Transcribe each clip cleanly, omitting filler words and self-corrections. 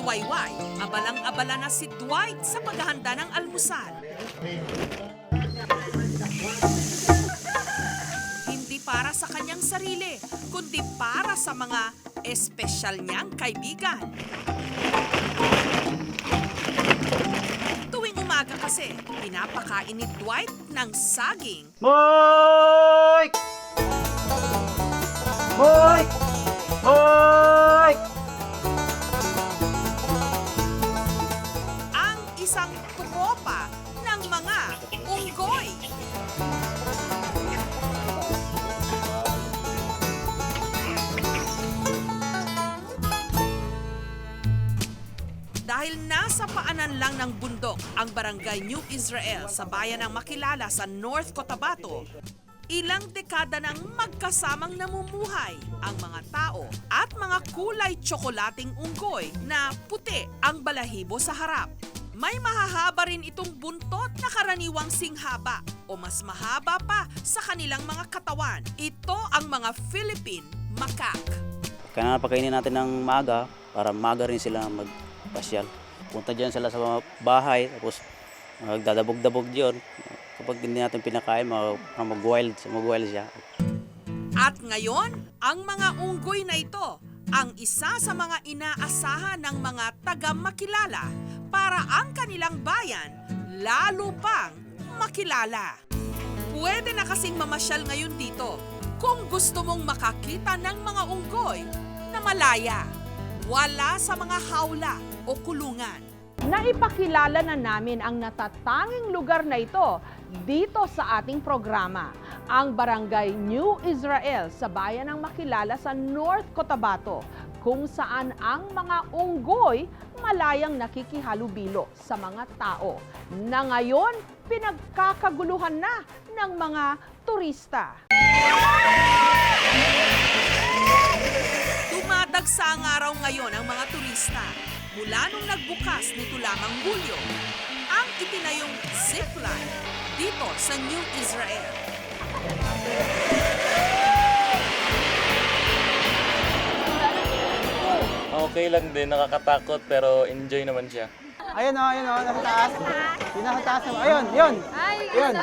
Wayway, abalang-abala na si Dwight sa paghahanda ng almusal. Hindi para sa kanyang sarili, kundi para sa mga espesyal niyang kaibigan. Tuwing umaga kasi, pinapakain ni Dwight ng saging. Moik! Moik! Moik! Ang isang tropa ng mga unggoy. Dahil nasa paanan lang ng bundok ang barangay New Israel sa bayan ng Makilala sa North Cotabato, ilang dekada nang magkasamang namumuhay ang mga tao at mga kulay tsokolating unggoy na puti ang balahibo sa harap. May mahahaba rin itong buntot na karaniwang singhaba o mas mahaba pa sa kanilang mga katawan. Ito ang mga Philippine macaque. Kaya napakainin natin ng maaga para maaga rin sila magpasyal. Punta dyan sila sa mga bahay, tapos magdadabog-dabog dyan. Kapag hindi natin pinakain, mag-wild siya. At ngayon, ang mga unggoy na ito ang isa sa mga inaasahan ng mga taga-Makilala para ang kanilang bayan lalo pang makilala. Pwede na kasing mamasyal ngayon dito kung gusto mong makakita ng mga unggoy na malaya, wala sa mga hawla o kulungan. Naipakilala na namin ang natatanging lugar na ito dito sa ating programa, ang Barangay New Israel sa bayan ng Makilala sa North Cotabato, kung saan ang mga unggoy malayang nakikihalubilo sa mga tao na ngayon pinagkakaguluhan na ng mga turista. Dumadagsa ang araw ngayon ang mga turista mula nung nagbukas nito lamang Hulyo ang itinayong zipline dito sa New Israel. Okay lang din, nakakatakot pero enjoy naman siya. Ayun o, nasa taas. Yung nasa taas. Ayun, yun. Yun.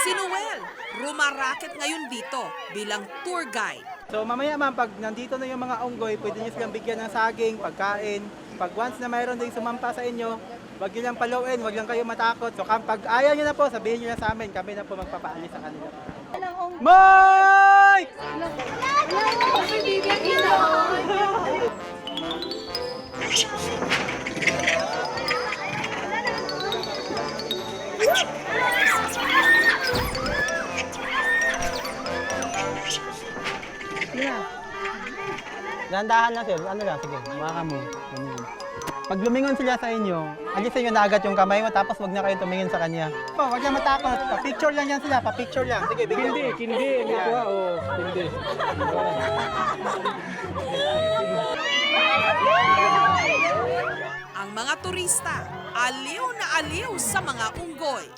Si Noel, rumaraket ngayon dito bilang tour guide. So mamaya ma'am, pag nandito na yung mga unggoy, pwede nyo silang bigyan ng saging, pagkain. Pag once na mayroon din sumampa sa inyo, wag nyo lang paluin, wag lang kayo matakot. So pag ayaw nyo na po, sabihin nyo na sa amin, kami na po magpapaalis sa kanila. Mike! Dandahan lang sir, ano lang, sige, hawakan mo. Pag lumingon sila sa inyo, alisin nyo na agad yung kamay mo, tapos wag na kayo tumingin sa kanya. Oh, wag na matakot, pa-picture lang yan sila, pa-picture lang. Sige, bigyan. Kindi, kindi. Ang mga turista, aliw na aliw sa mga unggoy.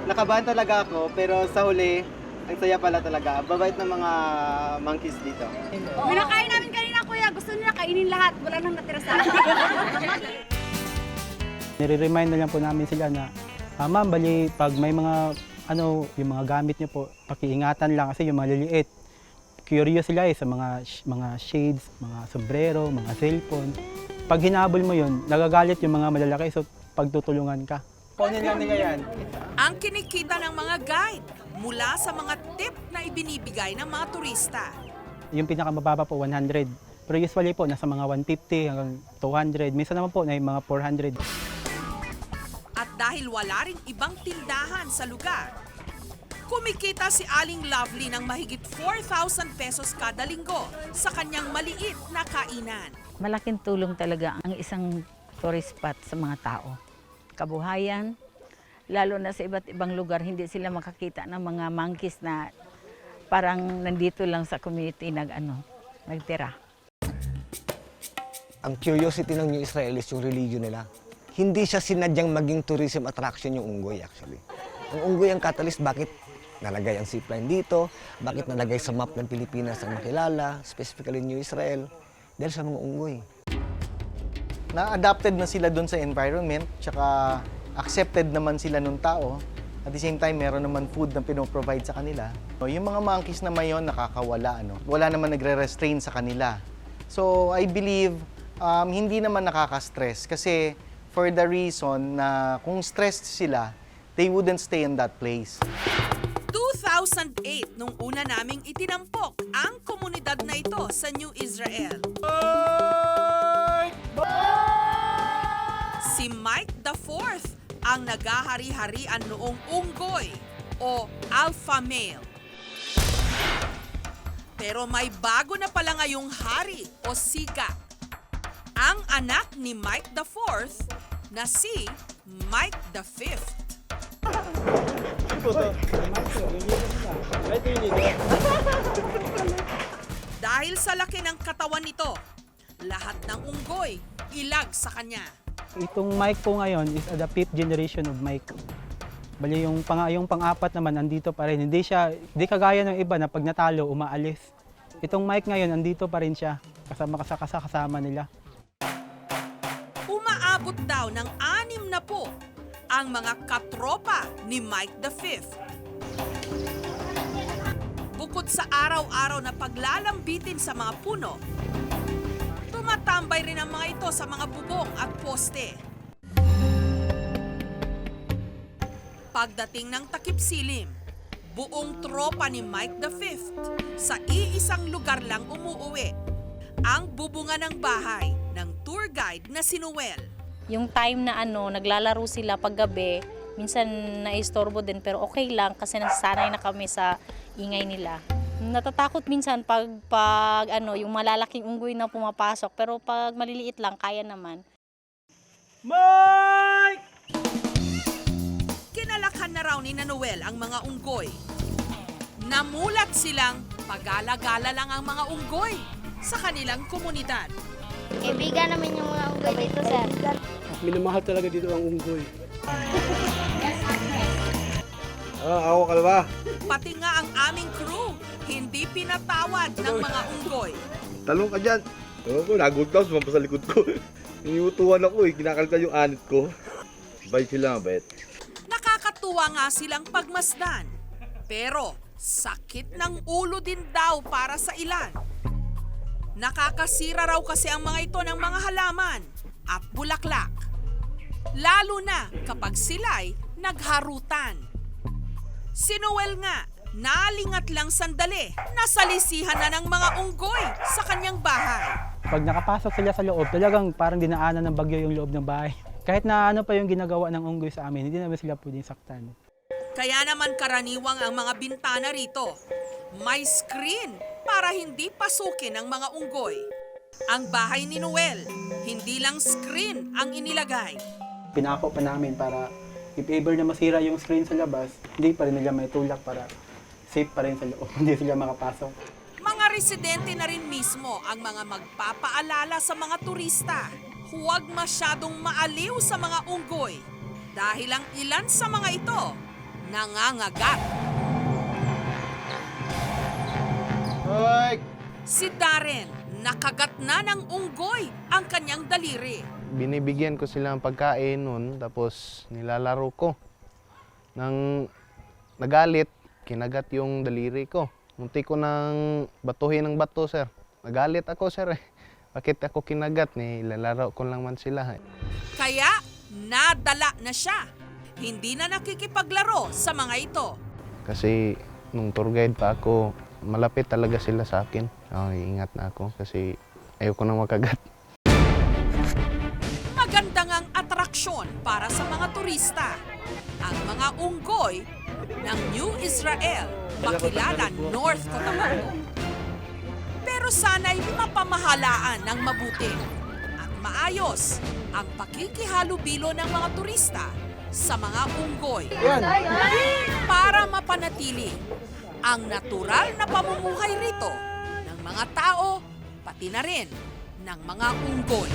Nakabahan talaga ako, pero sa huli, ang saya pala talaga. Babait ng mga monkeys dito. Pinakain namin kanina, kuya. Gusto nila kainin lahat. Wala nang natira sa akin. Nire-remind na lang po namin sila na, ma'am, bali, pag may mga, yung mga gamit niyo po, pakiingatan lang kasi yung maliliit. Curious sila sa mga shades, mga sombrero, mga cellphone. Pag hinabol mo yun, nagagalit yung mga malalaki, so pagtutulungan ka. Kunin lang nila yan. Ang kinikita ng mga guide mula sa mga tip na ibinibigay ng mga turista. Yung pinakamababa po, 100. Pero usually po, nasa mga 150 hanggang 200. Minsan naman po, na yung mga 400. At dahil wala ring ibang tindahan sa lugar, kumikita si Aling Lovely ng mahigit 4,000 pesos kada linggo sa kanyang maliit na kainan. Malaking tulong talaga ang isang tourist spot sa mga tao. Kabuhayan, lalo na sa iba't ibang lugar, hindi sila makakita ng mga monkeys na parang nandito lang sa community nagtira. Ang curiosity ng New Israel is yung religion nila. Hindi siya sinadyang maging tourism attraction yung unggoy actually. Ang unggoy ang catalyst bakit nalagay ang zipline dito, bakit nalagay sa map ng Pilipinas ang Makilala, specifically New Israel. dahil sa mga unggoy. Na-adapted na sila doon sa environment, tsaka accepted naman sila nung tao. At the same time, meron naman food na pinoprovide sa kanila. Yung mga monkeys naman yun, nakakawala. Wala naman nagre-restrain sa kanila. So, I believe, hindi naman nakaka-stress. Kasi, for the reason na kung stressed sila, they wouldn't stay in that place. 2008 nung una naming itinampok ang komunidad na ito sa New Israel. Si Mike IV ang nagahari-harian noong unggoy o alpha male. Pero may bago na pala ngayong hari o sika. Ang anak ni Mike IV na si Mike V. Dahil sa laki ng katawan nito, lahat ng unggoy ilag sa kanya. Itong Mike po ngayon is the 5th generation of Mike. Bali yung pang-apat naman andito pa rin. Hindi kagaya ng iba na pag natalo umaalis. Itong Mike ngayon andito pa rin siya kasama nila. Umaabot daw ng 6 na po ang mga katropa ni Mike V. Bukod sa araw-araw na paglalambitin sa mga puno, tumatambay rin ang mga ito sa mga bubong at poste. Pagdating ng takip silim, buong tropa ni Mike V sa iisang lugar lang umuuwi. Ang bubungan ng bahay ng tour guide na si Noel. Yung time na naglalaro sila paggabi, minsan naistorbo din pero okay lang kasi nasanay na kami sa ingay nila. Natatakot minsan pag yung malalaking unggoy na pumapasok pero pag maliliit lang kaya naman. Mike! Kinalakhan na raw ni Noel ang mga unggoy. Namulat silang pagala-gala lang ang mga unggoy sa kanilang komunidad. Kaibigan namin yung mga unggoy dito, sir. Minamahal talaga dito ang unggoy. Ako ka ba? Pati nga ang aming crew, hindi pinatawad ng mga unggoy. Talong ka dyan. Oo, nagultaw, sumampa sa likod ko. Niniutuan ako kinakalkal yung anit ko. Bait sila, bait. Nakakatuwa nga silang pagmasdan. Pero sakit ng ulo din daw para sa ilan. Nakakasira raw kasi ang mga ito ng mga halaman at bulaklak. Lalo na kapag sila'y nagharutan. Si Noel nga, nalingat lang sandali, nasalisihan na ng mga unggoy sa kanyang bahay. Pag nakapasok sila sa loob, talagang parang dinaanan ng bagyo yung loob ng bahay. Kahit na ano pa yung ginagawa ng unggoy sa amin, hindi naman sila pwedeng saktan. Kaya naman karaniwang ang mga bintana rito. May screen para hindi pasukin ng mga unggoy. Ang bahay ni Noel, hindi lang screen ang inilagay. Pinako pa namin para if ever na masira yung screen sa labas, hindi pa rin nila may tulak para safe pa rin sa loob, hindi sila makapasok. Mga residente na rin mismo ang mga magpapaalala sa mga turista. Huwag masyadong maaliw sa mga unggoy dahil ang ilan sa mga ito nangangagat. Si Darren, nakagat na ng unggoy ang kanyang daliri. Binibigyan ko sila ng pagkain noon, tapos nilalaro ko. Nang nagalit, kinagat yung daliri ko. Munti ko nang batuhin ng bato, sir. Nagalit ako, sir. Bakit ako kinagat? Nilalaro ko lang man sila. Kaya nadala na siya. Hindi na nakikipaglaro sa mga ito. Kasi nung tour guide pa ako, malapit talaga sila sa akin. Iingat na ako kasi ayoko nang makagat. Maganda ngang atraksyon para sa mga turista. Ang mga unggoy ng New Israel, makilala North Cotabato. Pero sana'y mapamahalaan ng mabuti at maayos ang pakikihalubilo ng mga turista sa mga unggoy. Para mapanatili ang natural na pamumuhay rito ng mga tao, pati na rin ng mga unggoy.